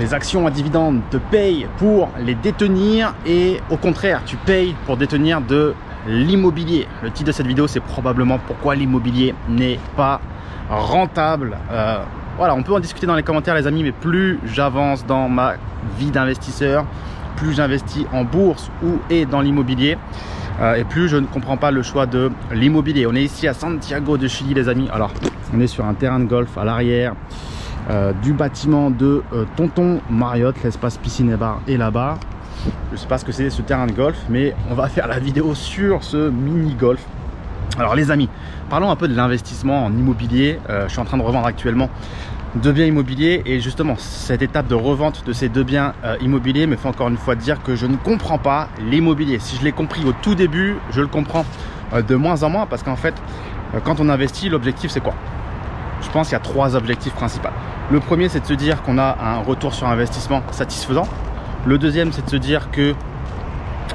les actions à dividendes te payent pour les détenir et au contraire, tu payes pour détenir de l'immobilier. Le titre de cette vidéo, c'est probablement pourquoi l'immobilier n'est pas rentable. Voilà, on peut en discuter dans les commentaires les amis, mais plus j'avance dans ma vie d'investisseur, plus j'investis en bourse ou et dans l'immobilier, et plus je ne comprends pas le choix de l'immobilier. On est ici à Santiago de Chili les amis. Alors, on est sur un terrain de golf à l'arrière du bâtiment de Tonton Marriott. L'espace piscine et bar est là-bas. Je ne sais pas ce que c'est ce terrain de golf, mais on va faire la vidéo sur ce mini golf. Alors les amis, parlons un peu de l'investissement en immobilier. Je suis en train de revendre actuellement 2 biens immobiliers et justement cette étape de revente de ces 2 biens immobiliers me fait encore une fois dire que je ne comprends pas l'immobilier. Si je l'ai compris au tout début, je le comprends de moins en moins parce qu'en fait quand on investit, l'objectif c'est quoi? Je pense qu'il y a 3 objectifs principaux. Le premier, c'est de se dire qu'on a un retour sur investissement satisfaisant. Le deuxième, c'est de se dire que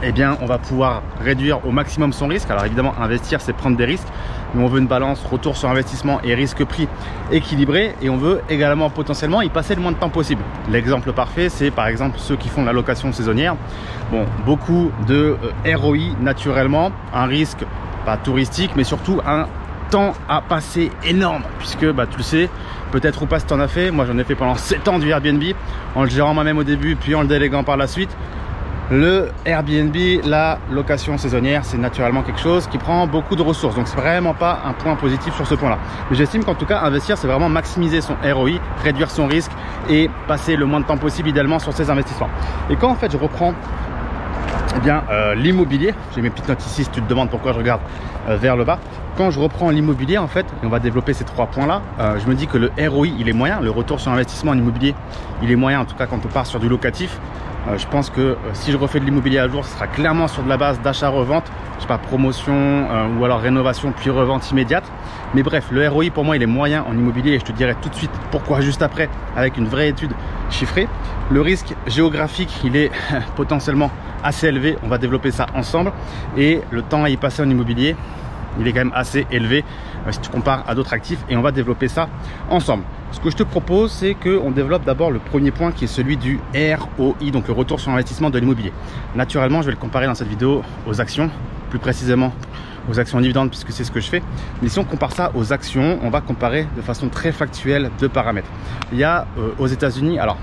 eh bien, on va pouvoir réduire au maximum son risque. Alors évidemment, investir, c'est prendre des risques. Mais on veut une balance retour sur investissement et risque-prix équilibré. Et on veut également potentiellement y passer le moins de temps possible. L'exemple parfait, c'est par exemple ceux qui font de la location saisonnière. Bon, beaucoup de ROI naturellement, un risque pas touristique, mais surtout un temps à passer énorme. Puisque bah, tu le sais, peut-être ou pas si tu en as fait. Moi, j'en ai fait pendant 7 ans du Airbnb, en le gérant moi-même au début, puis en le déléguant par la suite. Le Airbnb, la location saisonnière, c'est naturellement quelque chose qui prend beaucoup de ressources. Donc, c'est vraiment pas un point positif sur ce point-là. Mais j'estime qu'en tout cas, investir, c'est vraiment maximiser son ROI, réduire son risque et passer le moins de temps possible idéalement sur ses investissements. Et quand en fait, je reprends eh bien l'immobilier, j'ai mes petites notes ici si tu te demandes pourquoi je regarde vers le bas. Quand je reprends l'immobilier, en fait, et on va développer ces 3 points-là, je me dis que le ROI, il est moyen. Le retour sur investissement en immobilier, il est moyen, en tout cas quand on part sur du locatif. Je pense que si je refais de l'immobilier à jour, ce sera clairement sur de la base d'achat-revente, je sais pas, promotion ou alors rénovation puis revente immédiate. Mais bref, le ROI pour moi il est moyen en immobilier et je te dirai tout de suite pourquoi juste après avec une vraie étude chiffrée. Le risque géographique il est potentiellement assez élevé, on va développer ça ensemble. Et le temps à y passer en immobilier, il est quand même assez élevé si tu compares à d'autres actifs et on va développer ça ensemble. Ce que je te propose, c'est qu'on développe d'abord le premier point qui est celui du ROI, donc le retour sur investissement de l'immobilier. Naturellement, je vais le comparer dans cette vidéo aux actions, plus précisément aux actions dividendes puisque c'est ce que je fais. Mais si on compare ça aux actions, on va comparer de façon très factuelle 2 paramètres. Il y a aux États-Unis, alors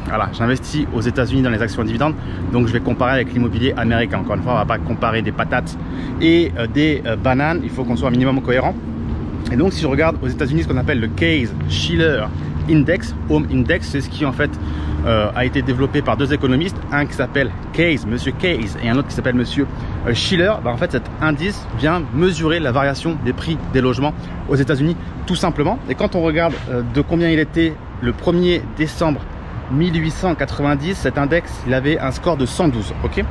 voilà, j'investis aux États-Unis dans les actions dividendes, donc je vais comparer avec l'immobilier américain. Encore une fois, on ne va pas comparer des patates et des bananes, il faut qu'on soit un minimum cohérent. Et donc, si je regarde aux États-Unis ce qu'on appelle le Case-Shiller Index, Home Index, c'est ce qui en fait a été développé par 2 économistes, un qui s'appelle Case, monsieur Case, et un autre qui s'appelle monsieur Shiller. En fait, cet indice vient mesurer la variation des prix des logements aux États-Unis, tout simplement. Et quand on regarde de combien il était le 1er décembre 1890, cet index, il avait un score de 112, ok?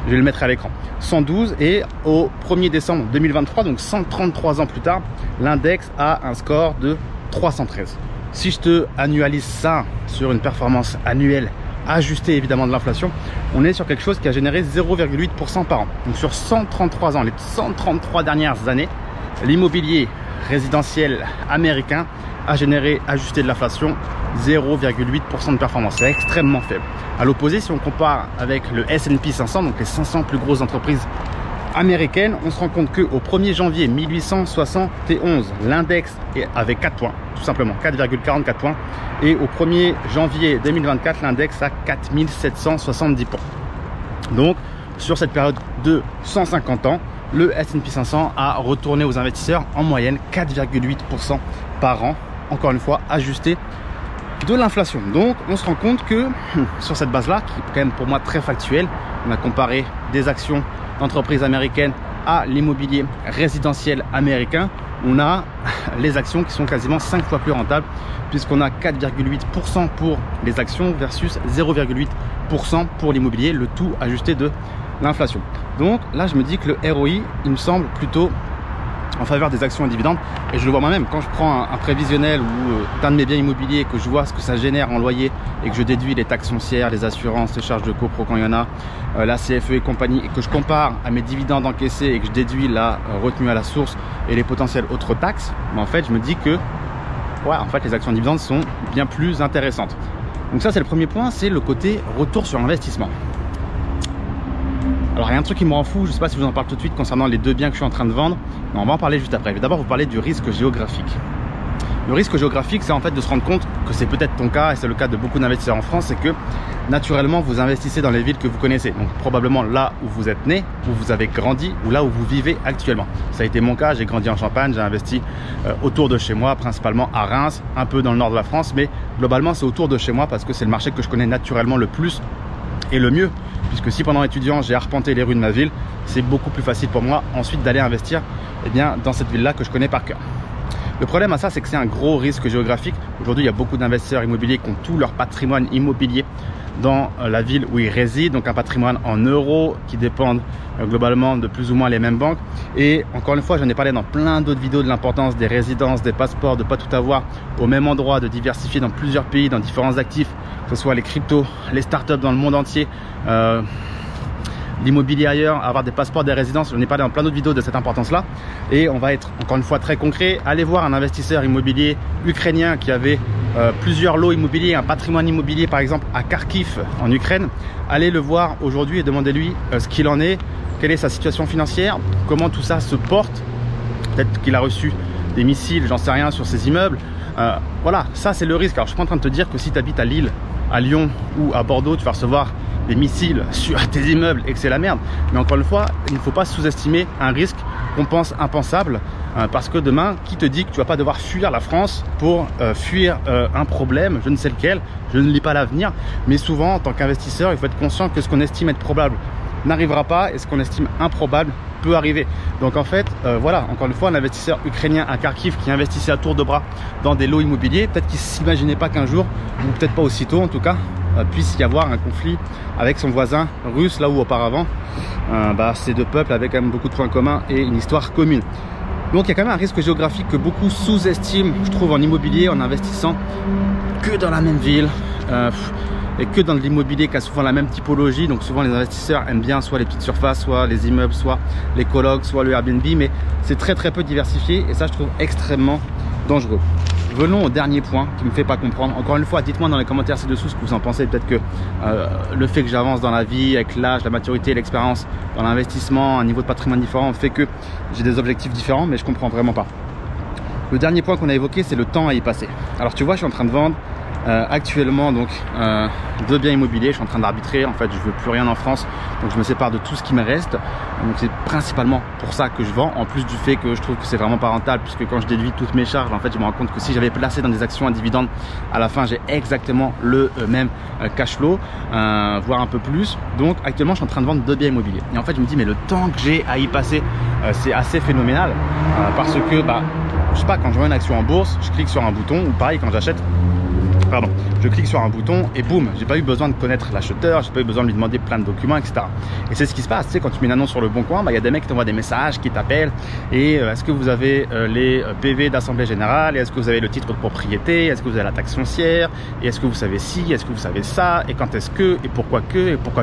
Je vais le mettre à l'écran. 112 et au 1er décembre 2023, donc 133 ans plus tard, l'index a un score de 313. Si je te annualise ça sur une performance annuelle ajustée évidemment de l'inflation, on est sur quelque chose qui a généré 0,8% par an. Donc sur 133 ans, les 133 dernières années, l'immobilier résidentiel américain a généré, ajusté de l'inflation, 0,8% de performance. C'est extrêmement faible. À l'opposé, si on compare avec le S&P 500, donc les 500 plus grosses entreprises américaines, on se rend compte qu'au 1er janvier 1871, l'index avait 4 points, tout simplement 4,44 points. Et au 1er janvier 2024, l'index a 4770 points. Donc, sur cette période de 150 ans, le S&P 500 a retourné aux investisseurs en moyenne 4,8% par an, encore une fois ajusté de l'inflation. Donc on se rend compte que sur cette base là, qui est quand même pour moi très factuelle, on a comparé des actions d'entreprises américaines à l'immobilier résidentiel américain, on a les actions qui sont quasiment 5 fois plus rentables puisqu'on a 4,8% pour les actions versus 0,8% pour l'immobilier, le tout ajusté de l'inflation. Donc là je me dis que le ROI il me semble plutôt en faveur des actions à dividendes et je le vois moi-même quand je prends un prévisionnel ou d'un de mes biens immobiliers, que je vois ce que ça génère en loyer et que je déduis les taxes foncières, les assurances, les charges de copro quand il y en a, la CFE et compagnie, et que je compare à mes dividendes encaissés et que je déduis la retenue à la source et les potentielles autres taxes, mais en fait je me dis que ouais, en fait les actions à dividendes sont bien plus intéressantes. Donc ça c'est le premier point, c'est le côté retour sur investissement. Alors il y a un truc qui me rend fou, je ne sais pas si je vous en parle tout de suite concernant les deux biens que je suis en train de vendre, mais on va en parler juste après. Je vais d'abord vous parler du risque géographique. Le risque géographique, c'est en fait de se rendre compte que c'est peut-être ton cas, et c'est le cas de beaucoup d'investisseurs en France, c'est que naturellement vous investissez dans les villes que vous connaissez, donc probablement là où vous êtes né, où vous avez grandi, ou là où vous vivez actuellement. Ça a été mon cas, j'ai grandi en Champagne, j'ai investi autour de chez moi, principalement à Reims, un peu dans le nord de la France, mais globalement c'est autour de chez moi parce que c'est le marché que je connais naturellement le plus et le mieux, puisque si pendant étudiant j'ai arpenté les rues de ma ville, c'est beaucoup plus facile pour moi ensuite d'aller investir dans cette ville-là que je connais par cœur. Le problème à ça, c'est que c'est un gros risque géographique. Aujourd'hui, il y a beaucoup d'investisseurs immobiliers qui ont tout leur patrimoine immobilier dans la ville où ils résident, donc un patrimoine en euros qui dépendent globalement de plus ou moins les mêmes banques. Et encore une fois, j'en ai parlé dans plein d'autres vidéos de l'importance des résidences, des passeports, de ne pas tout avoir au même endroit, de diversifier dans plusieurs pays, dans différents actifs, que ce soit les cryptos, les startups dans le monde entier, l'immobilier ailleurs, avoir des passeports, des résidences. On est parlé dans plein d'autres vidéos de cette importance-là. Et on va être encore une fois très concret. Allez voir un investisseur immobilier ukrainien qui avait plusieurs lots immobiliers, un patrimoine immobilier par exemple à Kharkiv en Ukraine. Allez le voir aujourd'hui et demandez-lui ce qu'il en est, quelle est sa situation financière, comment tout ça se porte. Peut-être qu'il a reçu des missiles, j'en sais rien, sur ses immeubles. Voilà, ça c'est le risque. Alors je suis pas en train de te dire que si tu habites à Lille, à Lyon ou à Bordeaux, tu vas recevoir des missiles sur tes immeubles et que c'est la merde. Mais encore une fois, il ne faut pas sous-estimer un risque qu'on pense impensable, parce que demain, qui te dit que tu vas pas devoir fuir la France pour fuir un problème, je ne sais lequel, je ne lis pas l'avenir, mais souvent en tant qu'investisseur, il faut être conscient que ce qu'on estime être probable n'arrivera pas et ce qu'on estime improbable peut arriver. Donc en fait, voilà, encore une fois, un investisseur ukrainien à Kharkiv qui investissait à tour de bras dans des lots immobiliers, peut-être qu'il ne s'imaginait pas qu'un jour, ou peut-être pas aussitôt en tout cas, puisse y avoir un conflit avec son voisin russe, là où auparavant ces deux peuples avaient quand même beaucoup de points communs et une histoire commune. Donc il y a quand même un risque géographique que beaucoup sous-estiment, je trouve, en immobilier, en investissant que dans la même ville et que dans de l'immobilier qui a souvent la même typologie. Donc souvent les investisseurs aiment bien soit les petites surfaces, soit les immeubles, soit les colocs, soit le Airbnb, mais c'est très peu diversifié et ça je trouve extrêmement dangereux. Venons au dernier point qui me fait pas comprendre. Encore une fois, dites-moi dans les commentaires ci-dessous ce que vous en pensez. Peut-être que le fait que j'avance dans la vie, avec l'âge, la maturité, l'expérience, dans l'investissement, un niveau de patrimoine différent, fait que j'ai des objectifs différents, mais je comprends vraiment pas. Le dernier point qu'on a évoqué, c'est le temps à y passer. Alors tu vois, je suis en train de vendre actuellement donc deux biens immobiliers. Je suis en train d'arbitrer, en fait je veux plus rien en France, donc je me sépare de tout ce qui me reste. Donc c'est principalement pour ça que je vends, en plus du fait que je trouve que c'est vraiment pas rentable, puisque quand je déduis toutes mes charges, en fait je me rends compte que si j'avais placé dans des actions à dividendes, à la fin j'ai exactement le même cash flow, voire un peu plus. Donc actuellement je suis en train de vendre deux biens immobiliers et en fait je me dis mais le temps que j'ai à y passer c'est assez phénoménal, parce que je sais pas, quand je vends une action en bourse, je clique sur un bouton, ou pareil quand j'achète, je clique sur un bouton et boum, j'ai pas eu besoin de connaître l'acheteur, j'ai pas eu besoin de lui demander plein de documents, etc. Et c'est ce qui se passe, tu sais, quand tu mets une annonce sur le Bon Coin, il y a des mecs qui t'envoient des messages, qui t'appellent, et est-ce que vous avez les PV d'assemblée générale, et est-ce que vous avez le titre de propriété, est-ce que vous avez la taxe foncière, et est-ce que vous savez ci, est-ce que vous savez ça, et quand est-ce que, et pourquoi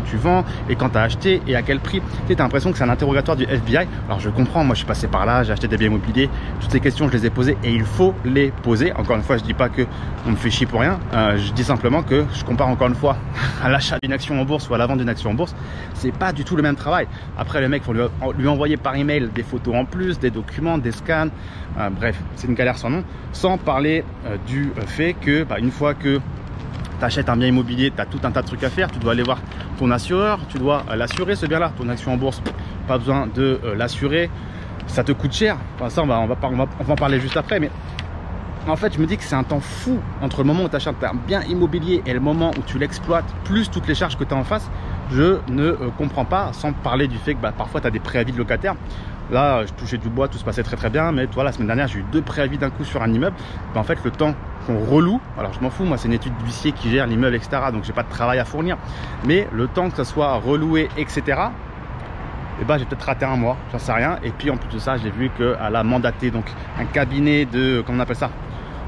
tu vends, et quand tu as acheté, et à quel prix. Tu as l'impression que c'est un interrogatoire du FBI. Alors je comprends, moi je suis passé par là, j'ai acheté des biens immobiliers, toutes ces questions je les ai posées et il faut les poser. Encore une fois, je dis pas que on me fait chier pour rien, je dis simplement que je compare encore une fois à l'achat d'une action en bourse ou à la vente d'une action en bourse, c'est pas du tout le même travail. Après les mecs vont lui envoyer par email des photos en plus, des documents, des scans, bref, c'est une galère sans nom, sans parler du fait que une fois que tu achètes un bien immobilier, tu as tout un tas de trucs à faire, tu dois aller voir ton assureur, tu dois l'assurer ce bien là, ton action en bourse, pas besoin de l'assurer, ça te coûte cher. Enfin, ça on va en parler juste après, mais en fait je me dis que c'est un temps fou entre le moment où tu achètes un bien immobilier et le moment où tu l'exploites, plus toutes les charges que tu as en face. Je ne comprends pas, sans parler du fait que parfois tu as des préavis de locataires. Là je touchais du bois, tout se passait très bien, mais toi la semaine dernière j'ai eu 2 préavis d'un coup sur un immeuble. En fait le temps qu'on reloue, alors je m'en fous, moi c'est une étude d'huissier qui gère l'immeuble, etc, donc j'ai pas de travail à fournir, mais le temps que ça soit reloué, etc, j'ai peut-être raté un mois, j'en sais rien. Et puis en plus de ça, j'ai vu qu'elle a mandaté donc un cabinet de, comment on appelle ça,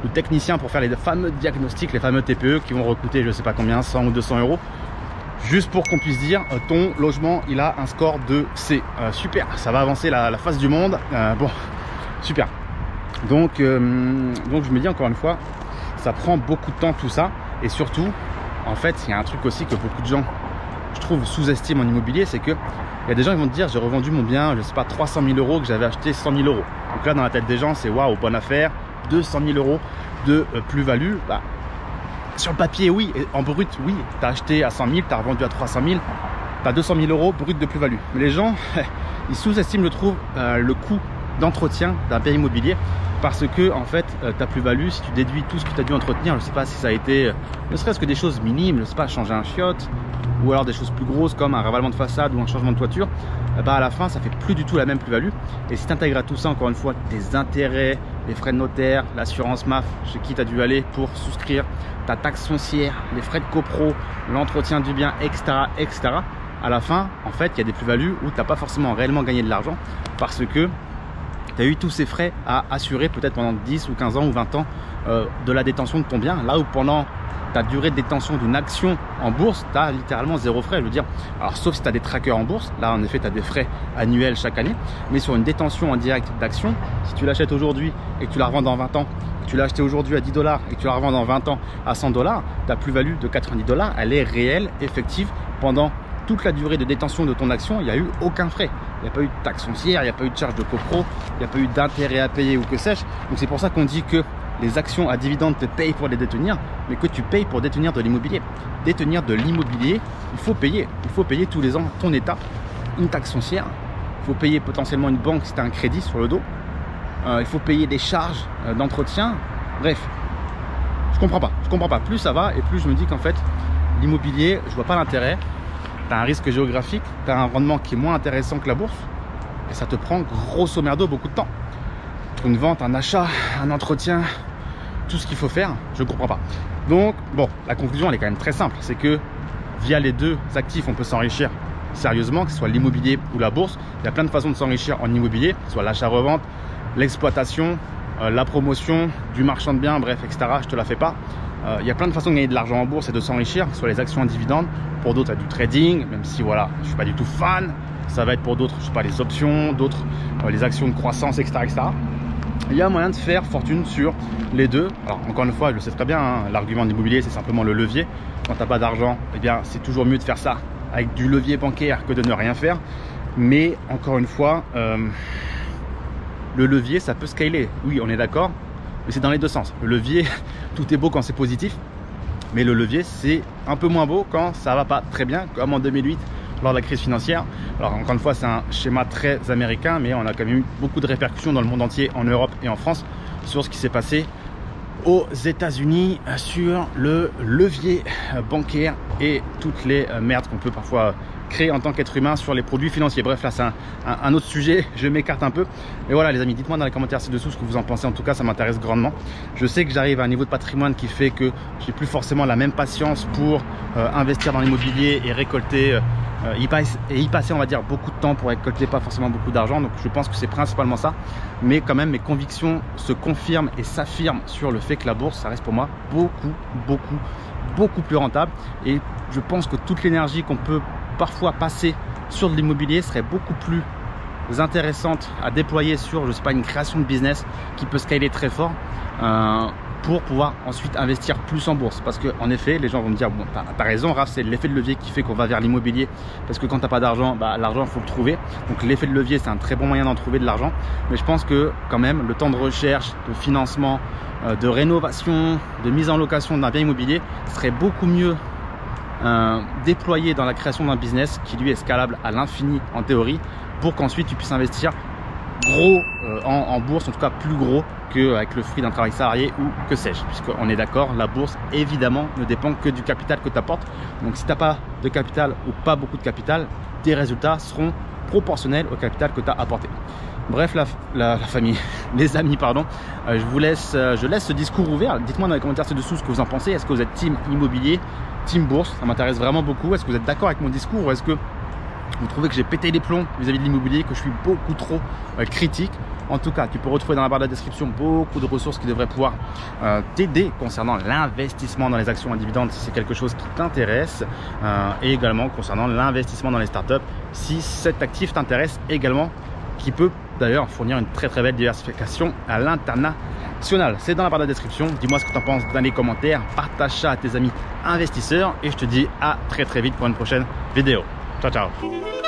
de techniciens pour faire les fameux diagnostics, les fameux TPE qui vont recouter je sais pas combien, 100 ou 200 euros, juste pour qu'on puisse dire ton logement il a un score de C. Super, ça va avancer la face du monde. Bon, super. Donc je me dis encore une fois, ça prend beaucoup de temps tout ça, et surtout en fait, il y a un truc aussi que beaucoup de gens, je trouve, sous-estiment en immobilier, c'est que il y a des gens qui vont te dire j'ai revendu mon bien, je sais pas, 300 000 euros que j'avais acheté 100 000 euros. Donc là, dans la tête des gens, c'est waouh, bonne affaire, 200 000 euros de plus-value. Bah, sur le papier, oui, et en brut, oui, tu as acheté à 100 000, tu as revendu à 300 000, tu as 200 000 euros brut de plus-value. Mais les gens, ils sous-estiment, je trouve, le coût d'entretien d'un bien immobilier parce que en fait ta plus-value, si tu déduis tout ce que tu as dû entretenir, je sais pas si ça a été ne serait-ce que des choses minimes, je sais pas, changer un chiotte ou alors des choses plus grosses comme un ravalement de façade ou un changement de toiture, bah à la fin ça fait plus du tout la même plus-value. Et si tu intègres à tout ça encore une fois tes intérêts, les frais de notaire, l'assurance MAF chez qui tu as dû aller pour souscrire, ta taxe foncière, les frais de copro, l'entretien du bien, etc., etc., à la fin en fait il y a des plus-values où tu n'as pas forcément réellement gagné de l'argent parce que tu as eu tous ces frais à assurer peut-être pendant 10 ou 15 ans ou 20 ans de la détention de ton bien, là où pendant ta durée de détention d'une action en bourse, tu as littéralement zéro frais. Je veux dire, alors sauf si tu as des trackers en bourse, là en effet tu as des frais annuels chaque année, mais sur une détention en direct d'action, si tu l'achètes aujourd'hui et que tu la revends dans 20 ans, que tu l'as acheté aujourd'hui à 10 $ et que tu la revends dans 20 ans à 100 $, ta plus-value de 90 $, elle est réelle, effective pendant toute la durée de détention de ton action. Il n'y a eu aucun frais, il n'y a pas eu de taxe foncière, il n'y a pas eu de charge de copro, il n'y a pas eu d'intérêt à payer ou que sais-je. Donc c'est pour ça qu'on dit que les actions à dividendes te payent pour les détenir, mais que tu payes pour détenir de l'immobilier. Détenir de l'immobilier, il faut payer tous les ans ton état, une taxe foncière, il faut payer potentiellement une banque si tu as un crédit sur le dos, il faut payer des charges d'entretien, bref. Je comprends pas, plus ça va et plus je me dis qu'en fait l'immobilier, je vois pas l'intérêt. Tu as un risque géographique, tu as un rendement qui est moins intéressant que la bourse et ça te prend grosso merdo beaucoup de temps. Pour une vente, un achat, un entretien, tout ce qu'il faut faire, je ne comprends pas. Donc bon, la conclusion elle est quand même très simple, c'est que via les deux actifs on peut s'enrichir sérieusement, que ce soit l'immobilier ou la bourse. Il y a plein de façons de s'enrichir en immobilier, que ce soit l'achat-revente, l'exploitation, la promotion du marchand de biens, bref, etc. Je te la fais pas. Il y a plein de façons de gagner de l'argent en bourse et de s'enrichir, que ce soit les actions en dividendes. Pour d'autres, il y a du trading, même si voilà, je suis pas du tout fan. Ça va être pour d'autres, je sais pas, les options, d'autres les actions de croissance, etc., etc. Il y a moyen de faire fortune sur les deux. Alors encore une fois, je le sais très bien, hein, l'argument de l'immobilier, c'est simplement le levier. Quand tu n'as pas d'argent, eh bien c'est toujours mieux de faire ça avec du levier bancaire que de ne rien faire. Mais encore une fois, le levier, ça peut scaler. Oui, on est d'accord, mais c'est dans les deux sens. Le levier, tout est beau quand c'est positif, mais le levier, c'est un peu moins beau quand ça va pas très bien, comme en 2008 lors de la crise financière. Alors encore une fois, c'est un schéma très américain, mais on a quand même eu beaucoup de répercussions dans le monde entier, en Europe et en France, sur ce qui s'est passé aux États-Unis sur le levier bancaire et toutes les merdes qu'on peut parfois créer en tant qu'être humain sur les produits financiers. Bref, là c'est un autre sujet, je m'écarte un peu. Mais voilà les amis, dites-moi dans les commentaires ci-dessous ce que vous en pensez. En tout cas, ça m'intéresse grandement. Je sais que j'arrive à un niveau de patrimoine qui fait que j'ai plus forcément la même patience pour investir dans l'immobilier et récolter y passer on va dire beaucoup de temps pour récolter pas forcément beaucoup d'argent. Donc je pense que c'est principalement ça, mais quand même mes convictions se confirment et s'affirment sur le fait que la bourse, ça reste pour moi beaucoup plus rentable. Et je pense que toute l'énergie qu'on peut parfois passer sur de l'immobilier serait beaucoup plus intéressante à déployer sur, je sais pas, une création de business qui peut scaler très fort pour pouvoir ensuite investir plus en bourse. Parce que en effet, les gens vont me dire bon, t'as raison Raph, c'est l'effet de levier qui fait qu'on va vers l'immobilier, parce que quand t'as pas d'argent, bah, l'argent il faut le trouver. Donc l'effet de levier, c'est un très bon moyen d'en trouver de l'argent, mais je pense que quand même le temps de recherche, de financement, de rénovation, de mise en location d'un bien immobilier serait beaucoup mieux déployé dans la création d'un business qui lui est scalable à l'infini en théorie, pour qu'ensuite tu puisses investir gros en bourse, en tout cas plus gros qu'avec le fruit d'un travail salarié ou que sais-je, puisqu'on est d'accord, la bourse évidemment ne dépend que du capital que tu apportes. Donc si tu n'as pas de capital ou pas beaucoup de capital, tes résultats seront proportionnels au capital que tu as apporté. Bref, la famille, les amis, pardon, je laisse ce discours ouvert. Dites-moi dans les commentaires ci-dessous ce que vous en pensez. Est-ce que vous êtes team immobilier, team bourse? Ça m'intéresse vraiment beaucoup. Est-ce que vous êtes d'accord avec mon discours, ou est-ce que vous trouvez que j'ai pété les plombs vis-à-vis de l'immobilier, que je suis beaucoup trop critique? En tout cas, tu peux retrouver dans la barre de la description beaucoup de ressources qui devraient pouvoir t'aider concernant l'investissement dans les actions à dividendes si c'est quelque chose qui t'intéresse, et également concernant l'investissement dans les startups si cet actif t'intéresse également, qui peut d'ailleurs fournir une très belle diversification à l'international. C'est dans la barre de la description. Dis-moi ce que tu en penses dans les commentaires. Partage ça à tes amis investisseurs et je te dis à très vite pour une prochaine vidéo. Ciao ciao.